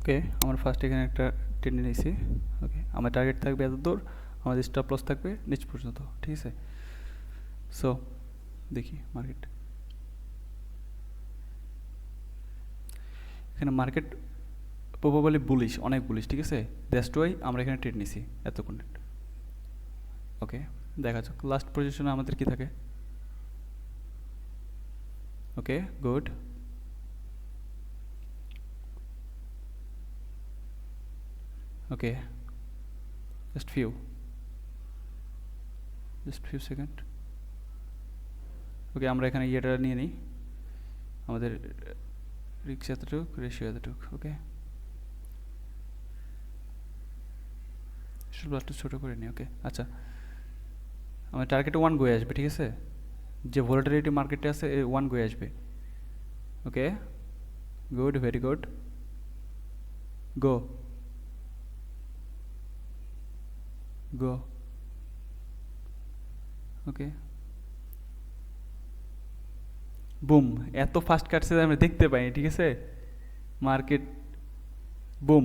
ওকে, আমার ফার্স্ট এখানে একটা টেনে নিয়েছি। ওকে, আমার টার্গেট থাকবে এত দূর, আমাদের স্টপ লস থাকবে নিচ পর্যন্ত, ঠিক আছে। সো দেখি মার্কেট, এখানে মার্কেট প্রবাবলি বুলিশ, অনেক বুলিশ, ঠিক আছে। দ্যাটস ওয়াই আমরা এখানে ট্রেড নিছি এতক্ষণ। ওকে, দেখা যাক লাস্ট পজিশনে আমাদের কি থাকে। ওকে, গুড। ওকে, জাস্ট ফিউ সেকেন্ড। ওকে, আমরা এখানে ইয়েটা নিয়ে নিই, আমাদের রিক্স এতটুক, রেশিও এতটুক। ওকে, শুধু একটু ছোটো করে নিই। ওকে, আচ্ছা, আমার টার্গেটে 1 গয়ে আসবে, ঠিক আছে। যে ভোলাটিলিটি মার্কেটে আছে 1 গয়ে আসবে। ওকে, গুড, ভেরি গুড, গো গো। ওকে, বুম, এত ফাস্ট কাটছে যে আমরা দেখতে পাইনি, ঠিক আছে। Market broom,